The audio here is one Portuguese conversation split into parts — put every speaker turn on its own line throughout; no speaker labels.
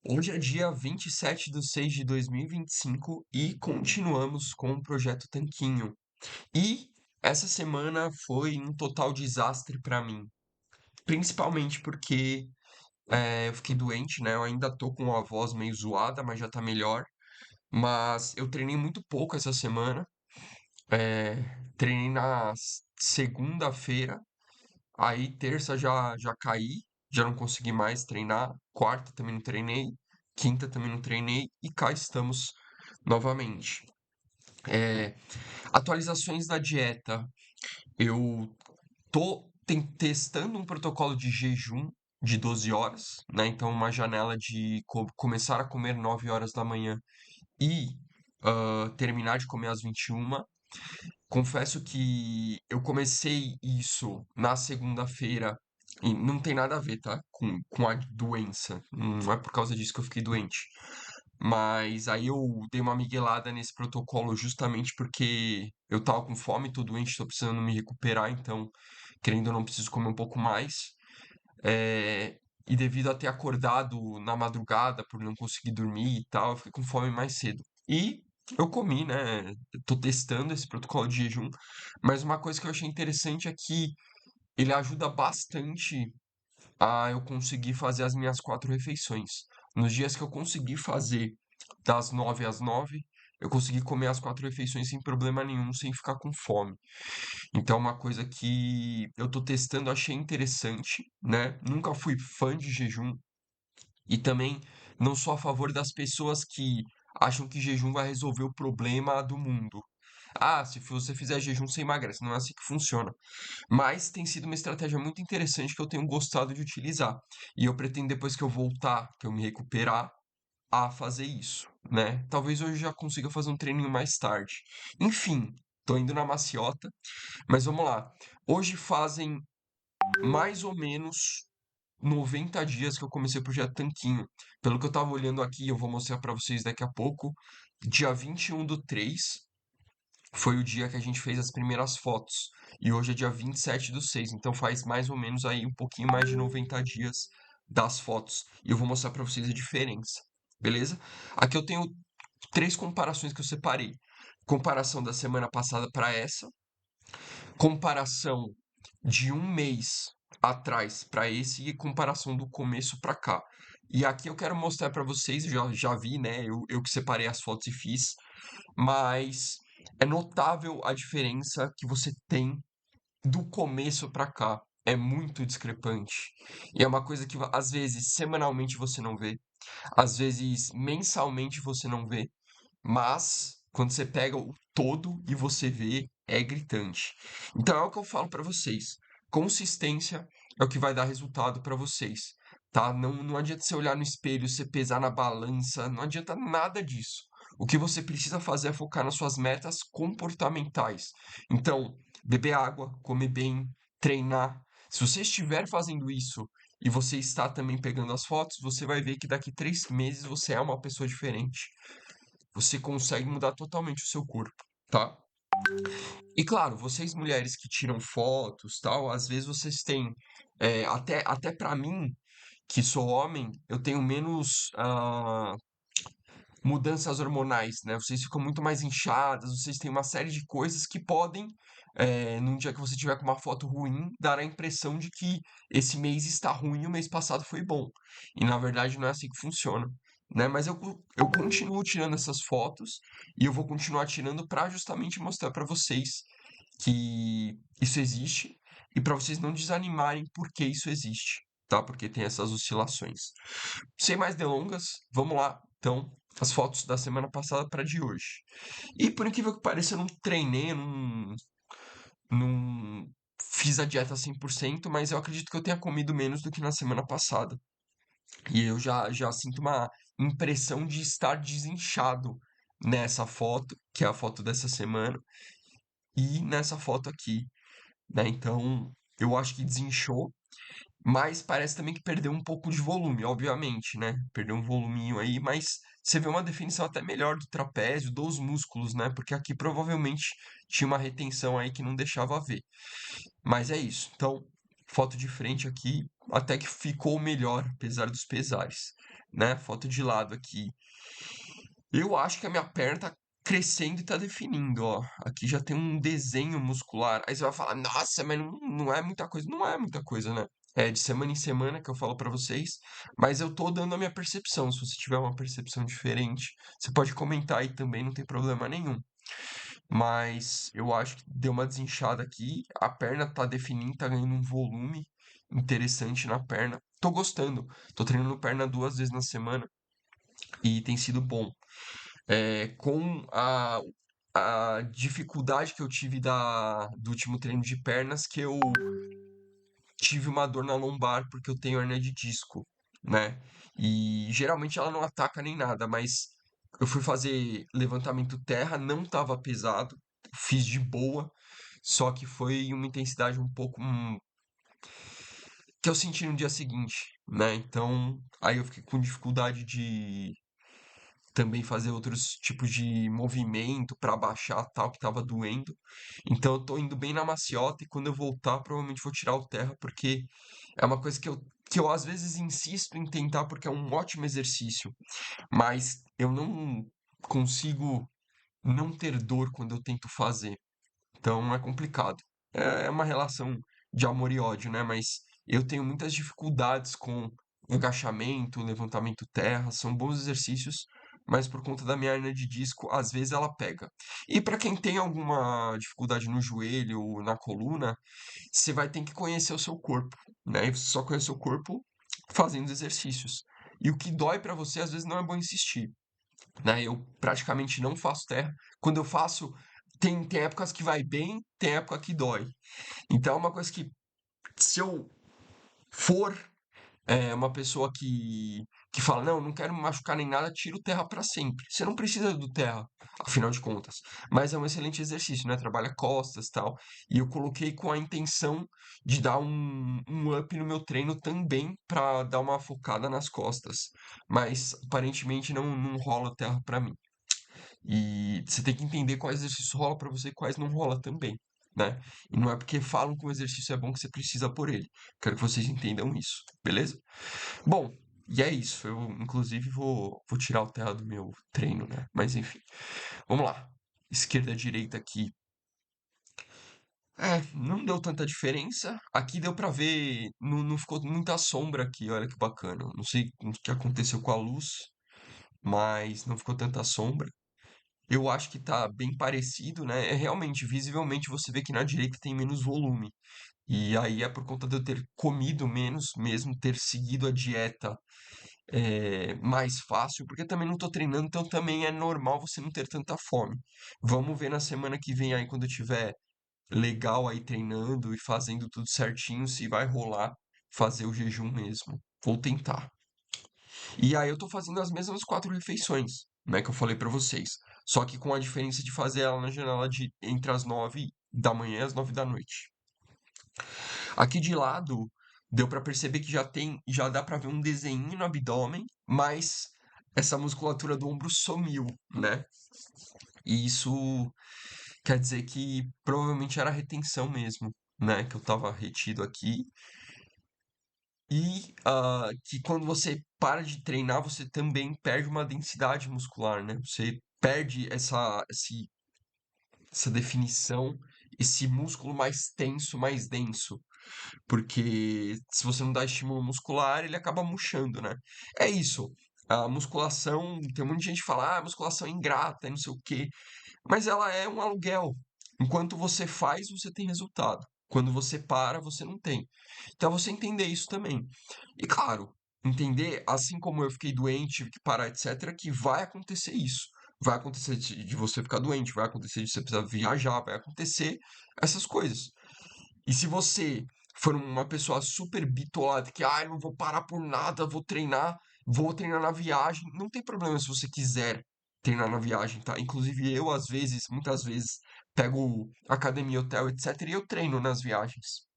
Hoje é dia 27/6/2025 e continuamos com o projeto Tanquinho. E essa semana foi um total desastre para mim, principalmente porque eu fiquei doente, né? Eu ainda tô com a voz meio zoada, mas já tá melhor. Mas eu treinei muito pouco essa semana. Treinei na segunda-feira, aí terça já caí, já não consegui mais treinar. Quarta também não treinei, quinta também não treinei e cá estamos novamente. É, atualizações da dieta. Eu tô testando um protocolo de jejum de 12 horas, né? Então uma janela de começar a comer 9 horas da manhã e terminar de comer às 21. Confesso que eu comecei isso na segunda-feira e não tem nada a ver, tá? Com a doença. Não é por causa disso que eu fiquei doente. Mas aí eu dei uma miguelada nesse protocolo justamente porque eu tava com fome, tô doente, tô precisando me recuperar, então, querendo ou não, preciso comer um pouco mais. E devido a ter acordado na madrugada por não conseguir dormir e tal, eu fiquei com fome mais cedo. E eu comi, né? Eu tô testando esse protocolo de jejum, mas uma coisa que eu achei interessante é que ele ajuda bastante a eu conseguir fazer as minhas 4 refeições. Nos dias que eu consegui fazer das 9 às 9, eu consegui comer as 4 refeições sem problema nenhum, sem ficar com fome. Então, é uma coisa que eu tô testando, achei interessante, né? Nunca fui fã de jejum e também não sou a favor das pessoas que acham que jejum vai resolver o problema do mundo. Ah, se você fizer jejum, você emagrece. Não é assim que funciona. Mas tem sido uma estratégia muito interessante que eu tenho gostado de utilizar. E eu pretendo, depois que eu voltar, que eu me recuperar, a fazer isso, né? Talvez hoje já consiga fazer um treininho mais tarde. Enfim, tô indo na maciota, mas vamos lá. Hoje fazem mais ou menos 90 dias que eu comecei o projeto Tanquinho. Pelo que eu tava olhando aqui, eu vou mostrar pra vocês daqui a pouco. Dia 21/3 foi o dia que a gente fez as primeiras fotos. E hoje é dia 27/6, então faz mais ou menos aí um pouquinho mais de 90 dias das fotos. E eu vou mostrar pra vocês a diferença, beleza? Aqui eu tenho 3 comparações que eu separei. Comparação da semana passada para essa, comparação de um mês atrás para esse e comparação do começo para cá. E aqui eu quero mostrar para vocês, já vi, né? Eu que separei as fotos e fiz, mas é notável a diferença que você tem do começo para cá. É muito discrepante. E é uma coisa que às vezes semanalmente você não vê, às vezes mensalmente você não vê, mas quando você pega o todo e você vê, é gritante. Então é o que eu falo para vocês. Consistência é o que vai dar resultado para vocês, tá? Não adianta você olhar no espelho, você pesar na balança, não adianta nada disso. O que você precisa fazer é focar nas suas metas comportamentais. Então, beber água, comer bem, treinar. Se você estiver fazendo isso e você está também pegando as fotos, você vai ver que daqui 3 meses você é uma pessoa diferente. Você consegue mudar totalmente o seu corpo, tá? E claro, vocês mulheres que tiram fotos, tal, às vezes vocês têm, até para mim, que sou homem, eu tenho menos mudanças hormonais, né? Vocês ficam muito mais inchadas, vocês têm uma série de coisas que podem, num dia que você tiver com uma foto ruim, dar a impressão de que esse mês está ruim e o mês passado foi bom. E na verdade não é assim que funciona, né? Mas eu continuo tirando essas fotos e eu vou continuar tirando para justamente mostrar para vocês que isso existe e para vocês não desanimarem porque isso existe, tá? Porque tem essas oscilações. Sem mais delongas, vamos lá. Então, as fotos da semana passada para de hoje. E por incrível que pareça, eu não treinei, não fiz a dieta 100%, mas eu acredito que eu tenha comido menos do que na semana passada. E eu já sinto uma impressão de estar desinchado nessa foto, que é a foto dessa semana, e nessa foto aqui, né? Então, eu acho que desinchou. Mas parece também que perdeu um pouco de volume, obviamente, né? Perdeu um voluminho aí, mas você vê uma definição até melhor do trapézio, dos músculos, né? Porque aqui provavelmente tinha uma retenção aí que não deixava ver. Mas é isso. Então, foto de frente aqui, até que ficou melhor, apesar dos pesares. né? Foto de lado aqui. Eu acho que a minha perna tá crescendo e tá definindo, ó. Aqui já tem um desenho muscular. Aí você vai falar, nossa, mas não é muita coisa. Não é muita coisa, né? É de semana em semana que eu falo pra vocês, mas eu tô dando a minha percepção. Se você tiver uma percepção diferente, você pode comentar aí também, não tem problema nenhum. Mas eu acho que deu uma desinchada aqui, a perna tá definindo, tá ganhando um volume interessante na perna. Tô gostando. Tô treinando perna 2 vezes na semana e tem sido bom. Com a dificuldade que eu tive do último treino de pernas, que eu tive uma dor na lombar porque eu tenho hernia de disco, né? E geralmente ela não ataca nem nada, mas eu fui fazer levantamento terra, não tava pesado, fiz de boa, só que foi uma intensidade um pouco que eu senti no dia seguinte, né? Então, aí eu fiquei com dificuldade de também fazer outros tipos de movimento para baixar tal que tava doendo. Então eu tô indo bem na maciota e quando eu voltar, provavelmente vou tirar o terra, porque é uma coisa que eu às vezes insisto em tentar porque é um ótimo exercício, mas eu não consigo não ter dor quando eu tento fazer. Então é complicado. É uma relação de amor e ódio, né? Mas eu tenho muitas dificuldades com agachamento, levantamento terra, são bons exercícios, mas por conta da minha hernia de disco, às vezes ela pega. E para quem tem alguma dificuldade no joelho ou na coluna, você vai ter que conhecer o seu corpo, né? E você só conhece o corpo fazendo exercícios. E o que dói para você, às vezes não é bom insistir, né? Eu praticamente não faço terra. Quando eu faço, tem épocas que vai bem, tem época que dói. Então é uma coisa que, se eu for uma pessoa que fala, não, não quero me machucar nem nada, tira o terra para sempre. Você não precisa do terra, afinal de contas. Mas é um excelente exercício, né? Trabalha costas e tal. E eu coloquei com a intenção de dar um up no meu treino também para dar uma focada nas costas. Mas aparentemente não rola terra para mim. E você tem que entender quais exercícios rola pra você e quais não rola também, né? E não é porque falam que o exercício é bom que você precisa por ele. Quero que vocês entendam isso, beleza? Bom, e é isso. Eu, inclusive, vou tirar o terra do meu treino, né? Mas enfim, vamos lá. Esquerda, direita aqui. Não deu tanta diferença. Aqui deu pra ver, não ficou muita sombra aqui, olha que bacana. Não sei o que aconteceu com a luz, mas não ficou tanta sombra. Eu acho que tá bem parecido, né? É realmente, visivelmente, você vê que na direita tem menos volume. E aí é por conta de eu ter comido menos, mesmo ter seguido a dieta mais fácil, porque também não tô treinando, então também é normal você não ter tanta fome. Vamos ver na semana que vem aí, quando eu tiver legal aí treinando e fazendo tudo certinho, se vai rolar fazer o jejum mesmo. Vou tentar. E aí eu tô fazendo as mesmas 4 refeições, né, que eu falei pra vocês. Só que com a diferença de fazer ela na janela de entre as 9 da manhã e as 9 da noite. Aqui de lado, deu pra perceber que já dá pra ver um desenho no abdômen, mas essa musculatura do ombro sumiu, né? E isso quer dizer que provavelmente era retenção mesmo, né? Que eu tava retido aqui. E que quando você para de treinar, você também perde uma densidade muscular, né? Você perde essa definição, esse músculo mais tenso, mais denso. Porque se você não dá estímulo muscular, ele acaba murchando, né? É isso. A musculação, tem um monte de gente que fala, ah, musculação é ingrata, e não sei o quê. Mas ela é um aluguel. Enquanto você faz, você tem resultado. Quando você para, você não tem. Então, é você entender isso também. E claro, entender, assim como eu fiquei doente, tive que parar, etc., que vai acontecer isso. Vai acontecer de você ficar doente, vai acontecer de você precisar viajar, vai acontecer essas coisas. E se você for uma pessoa super bitolada, que, ah, não vou parar por nada, vou treinar na viagem, não tem problema se você quiser treinar na viagem, tá? Inclusive eu, às vezes, muitas vezes, pego academia, hotel, etc., e eu treino nas viagens.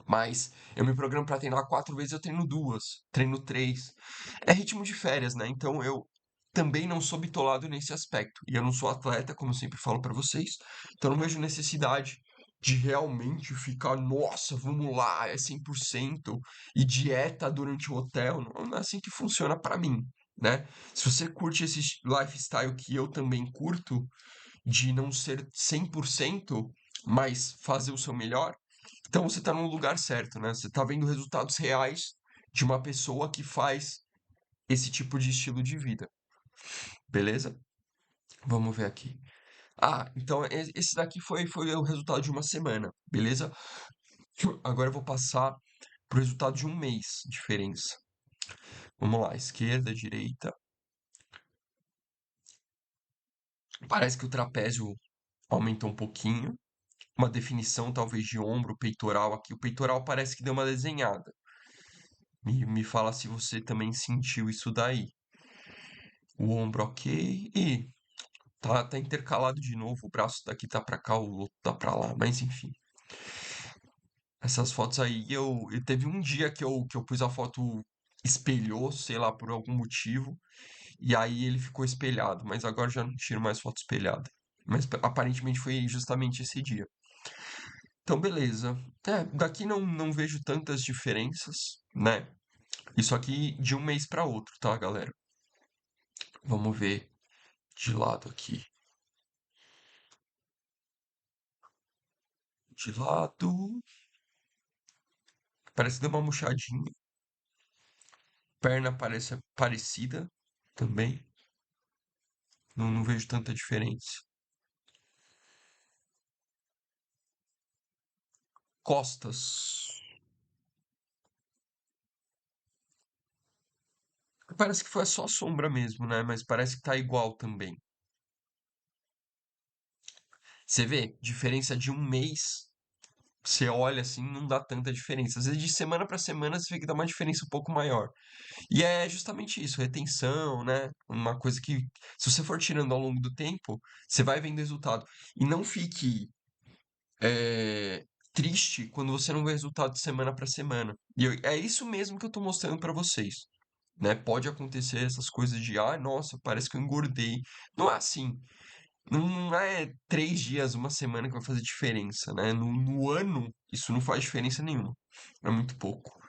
Mas eu me programo para treinar 4 vezes, eu treino 2, treino 3. É ritmo de férias, né? Então eu também não sou bitolado nesse aspecto. E eu não sou atleta, como eu sempre falo para vocês. Então eu não vejo necessidade de realmente ficar, nossa, vamos lá, é 100% e dieta durante o hotel. Não é assim que funciona pra mim, né? Se você curte esse lifestyle que eu também curto, de não ser 100%, mas fazer o seu melhor, então você tá no lugar certo, né? Você tá vendo resultados reais de uma pessoa que faz esse tipo de estilo de vida, beleza? Vamos ver aqui. Ah, então esse daqui foi o resultado de uma semana, beleza? Agora eu vou passar pro resultado de um mês, diferença. Vamos lá, esquerda, direita. Parece que o trapézio aumentou um pouquinho. Uma definição talvez de ombro, peitoral aqui. O peitoral parece que deu uma desenhada. Me fala se você também sentiu isso daí. O ombro ok. E tá intercalado de novo. O braço daqui tá pra cá, o outro tá pra lá. Mas enfim. Essas fotos aí, eu teve um dia que eu pus a foto espelhou, sei lá, por algum motivo, e aí ele ficou espelhado, mas agora já não tiro mais foto espelhada. Mas aparentemente foi justamente esse dia. Então, beleza. Daqui não vejo tantas diferenças, né? Isso aqui de um mês para outro, tá, galera? Vamos ver de lado aqui. De lado. Parece que deu uma murchadinha. Perna parece parecida também. Não vejo tanta diferença. Costas. Parece que foi só sombra mesmo, né? Mas parece que tá igual também. Você vê, diferença de um mês. Você olha assim, não dá tanta diferença. Às vezes de semana para semana você vê que dá uma diferença um pouco maior. E é justamente isso, retenção, né? Uma coisa que, se você for tirando ao longo do tempo, você vai vendo resultado. E não fique triste quando você não vê resultado de semana para semana. É isso mesmo que eu tô mostrando para vocês. Né? Pode acontecer essas coisas de, ah, nossa, parece que eu engordei. Não é assim. Não é 3 dias, uma semana que vai fazer diferença, né? No ano, isso não faz diferença nenhuma. É muito pouco.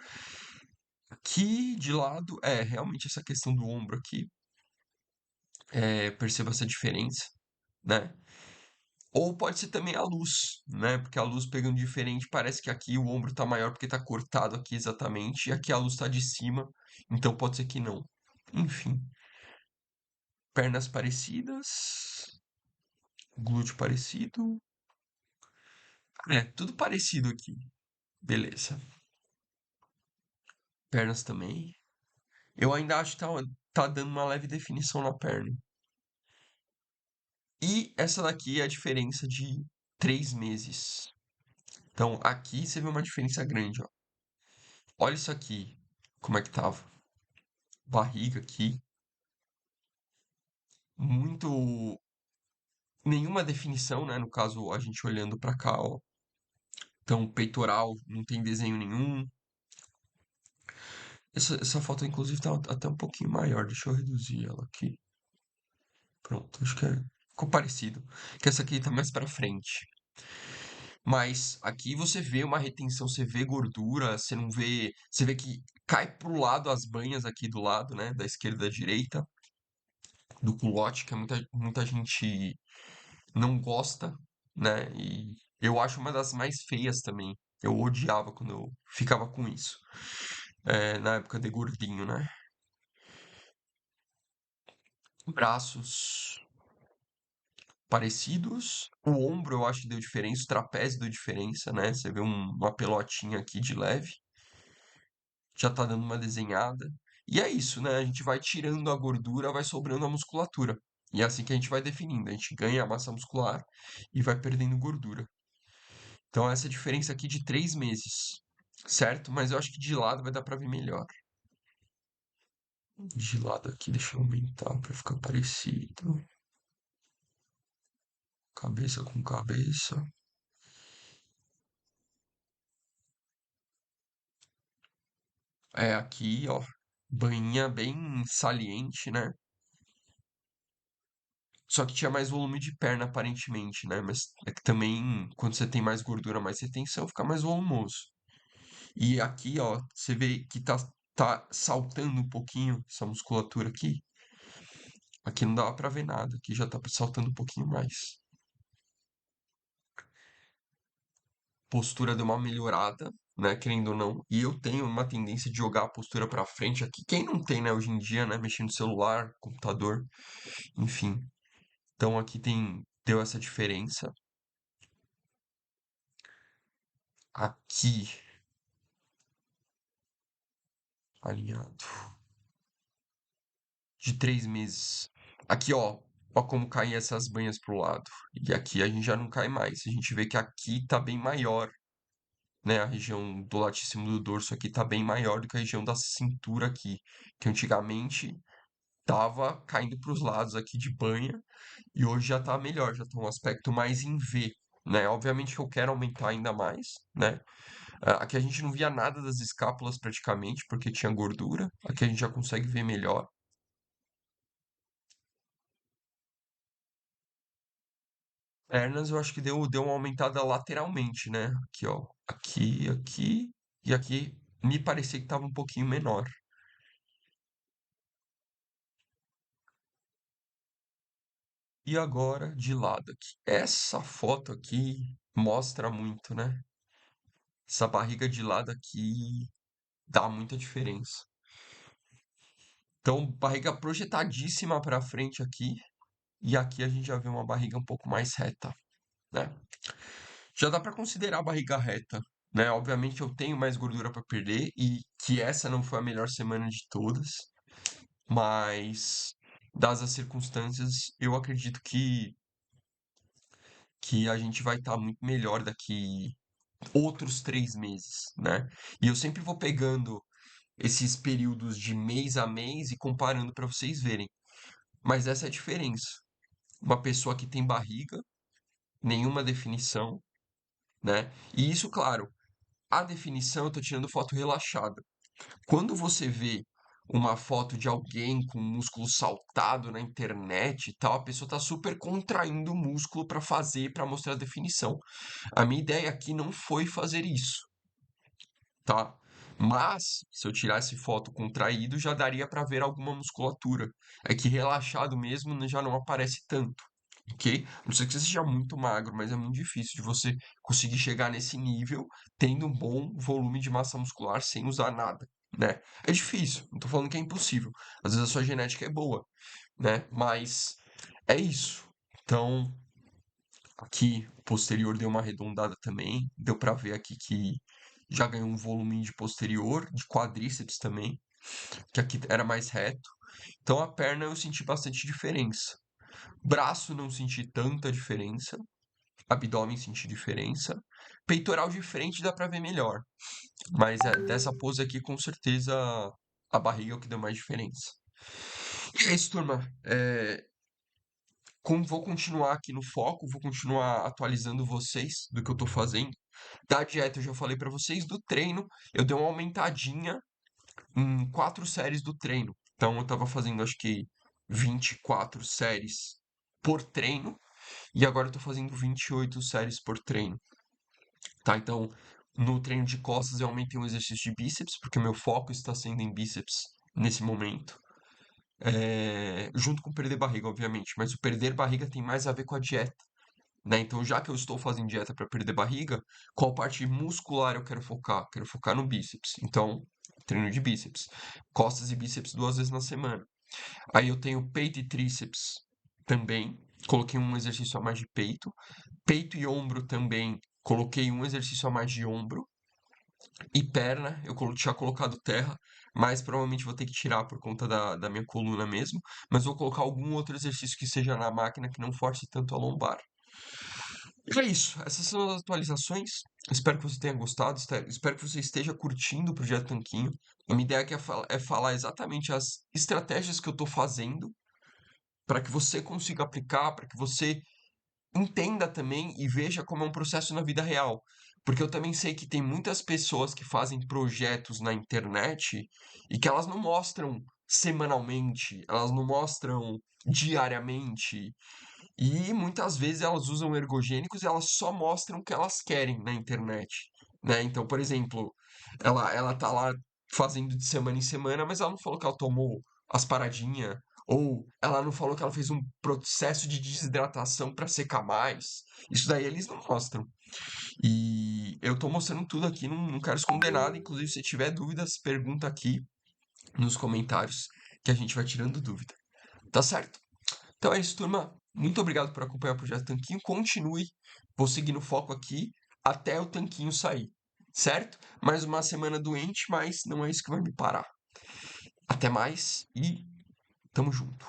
Aqui de lado, realmente essa questão do ombro aqui, percebo essa diferença, né? Ou pode ser também a luz, né? Porque a luz pegando diferente, parece que aqui o ombro tá maior porque tá cortado aqui exatamente, e aqui a luz tá de cima, então pode ser que não. Enfim, pernas parecidas, glúteo parecido, tudo parecido aqui. Beleza. Pernas também. Eu ainda acho que tá dando uma leve definição na perna. E essa daqui é a diferença de 3 meses. Então aqui você vê uma diferença grande, ó. Olha isso aqui, como é que tava. Barriga aqui, muito nenhuma definição, né? No caso, a gente olhando pra cá, ó. Então, peitoral não tem desenho nenhum. Essa foto, inclusive, tá até um pouquinho maior. Deixa eu reduzir ela aqui. Pronto, acho que ficou parecido. Que essa aqui tá mais pra frente. Mas aqui você vê uma retenção, você vê gordura, você não vê. Você vê que cai pro lado as banhas aqui do lado, né? Da esquerda e da direita, do culote, que muita gente não gosta, né? E eu acho uma das mais feias também. Eu odiava quando eu ficava com isso. Na época de gordinho, né? Braços parecidos. O ombro eu acho que deu diferença, o trapézio deu diferença, né? Você vê uma pelotinha aqui de leve. Já tá dando uma desenhada. E é isso, né? A gente vai tirando a gordura, vai sobrando a musculatura. E é assim que a gente vai definindo. A gente ganha a massa muscular e vai perdendo gordura. Então, essa diferença aqui de 3 meses, certo? Mas eu acho que de lado vai dar pra ver melhor. De lado aqui, deixa eu aumentar pra ficar parecido. Cabeça com cabeça. Aqui, ó. Banhinha bem saliente, né? Só que tinha mais volume de perna, aparentemente, né? Mas é que também, quando você tem mais gordura, mais retenção, fica mais volumoso. E aqui, ó, você vê que tá saltando um pouquinho essa musculatura aqui. Aqui não dava pra ver nada, aqui já tá saltando um pouquinho mais. Postura deu uma melhorada, né, querendo ou não. E eu tenho uma tendência de jogar a postura pra frente aqui. Quem não tem, né, hoje em dia, né, mexendo no celular, computador, enfim. Então aqui deu essa diferença. Aqui, alinhado, de 3 meses. Aqui, ó como caem essas banhas pro lado. E aqui a gente já não cai mais. A gente vê que aqui tá bem maior, né? A região do latíssimo do dorso aqui tá bem maior do que a região da cintura aqui, que antigamente tava caindo para os lados aqui de banha e hoje já tá melhor, já tá um aspecto mais em V, né? Obviamente que eu quero aumentar ainda mais, né? Aqui a gente não via nada das escápulas praticamente porque tinha gordura. Aqui a gente já consegue ver melhor. Pernas eu acho que deu uma aumentada lateralmente, né? Aqui, ó. Aqui e aqui me parecia que tava um pouquinho menor. E agora de lado aqui. Essa foto aqui mostra muito, né? Essa barriga de lado aqui dá muita diferença. Então, barriga projetadíssima para frente aqui, e aqui a gente já vê uma barriga um pouco mais reta, né? Já dá para considerar a barriga reta, né? Obviamente eu tenho mais gordura para perder e que essa não foi a melhor semana de todas, mas dadas as circunstâncias, eu acredito que a gente vai estar muito melhor daqui outros 3 meses, né? E eu sempre vou pegando esses períodos de mês a mês e comparando para vocês verem. Mas essa é a diferença. Uma pessoa que tem barriga, nenhuma definição, né? E isso, claro, a definição eu tô tirando foto relaxada. Quando você vê uma foto de alguém com músculo saltado na internet e tal, a pessoa tá super contraindo o músculo para fazer, para mostrar a definição. A minha ideia aqui não foi fazer isso, tá? Mas, se eu tirasse foto contraído, já daria para ver alguma musculatura. É que relaxado mesmo já não aparece tanto, ok? A não ser que você seja muito magro, mas é muito difícil de você conseguir chegar nesse nível tendo um bom volume de massa muscular sem usar nada, né? É difícil, não tô falando que é impossível. Às vezes a sua genética é boa, né? Mas é isso. Então, aqui o posterior deu uma arredondada também. Deu pra ver aqui que já ganhou um volume de posterior, de quadríceps também, que aqui era mais reto. Então a perna eu senti bastante diferença. Braço não senti tanta diferença. Abdômen senti diferença. Peitoral de frente dá pra ver melhor. Mas dessa pose aqui, com certeza, a barriga é o que deu mais diferença. E é isso, turma. Vou continuar aqui no foco, vou continuar atualizando vocês do que eu tô fazendo. Da dieta eu já falei pra vocês, do treino eu dei uma aumentadinha em 4 séries do treino. Então eu tava fazendo acho que 24 séries por treino e agora eu tô fazendo 28 séries por treino, tá? Então no treino de costas eu aumentei um exercício de bíceps, porque meu foco está sendo em bíceps nesse momento. Junto com perder barriga, obviamente, mas o perder barriga tem mais a ver com a dieta, né? Então, já que eu estou fazendo dieta para perder barriga, qual parte muscular eu quero focar? Quero focar no bíceps. Então, treino de bíceps. Costas e bíceps 2 vezes na semana. Aí eu tenho peito e tríceps também. Coloquei um exercício a mais de peito. Peito e ombro também. Coloquei um exercício a mais de ombro. E perna, eu tinha colocado terra, mas provavelmente vou ter que tirar por conta da minha coluna mesmo. Mas vou colocar algum outro exercício que seja na máquina que não force tanto a lombar. E é isso. Essas são as atualizações. Espero que você tenha gostado. Espero que você esteja curtindo o Projeto Tanquinho. A minha ideia aqui é falar exatamente as estratégias que eu estou fazendo para que você consiga aplicar, para que você entenda também e veja como é um processo na vida real. Porque eu também sei que tem muitas pessoas que fazem projetos na internet e que elas não mostram semanalmente, elas não mostram diariamente, e muitas vezes elas usam ergogênicos e elas só mostram o que elas querem na internet, né? Então, por exemplo, ela tá lá fazendo de semana em semana, mas ela não falou que ela tomou as paradinhas, ou ela não falou que ela fez um processo de desidratação para secar mais. Isso daí eles não mostram. E eu tô mostrando tudo aqui, não quero esconder nada. Inclusive, se tiver dúvidas, pergunta aqui nos comentários que a gente vai tirando dúvida. Tá certo? Então é isso, turma. Muito obrigado por acompanhar o Projeto Tanquinho. Continue, vou seguir no foco aqui até o Tanquinho sair. Certo? Mais uma semana doente, mas não é isso que vai me parar. Até mais e tamo junto.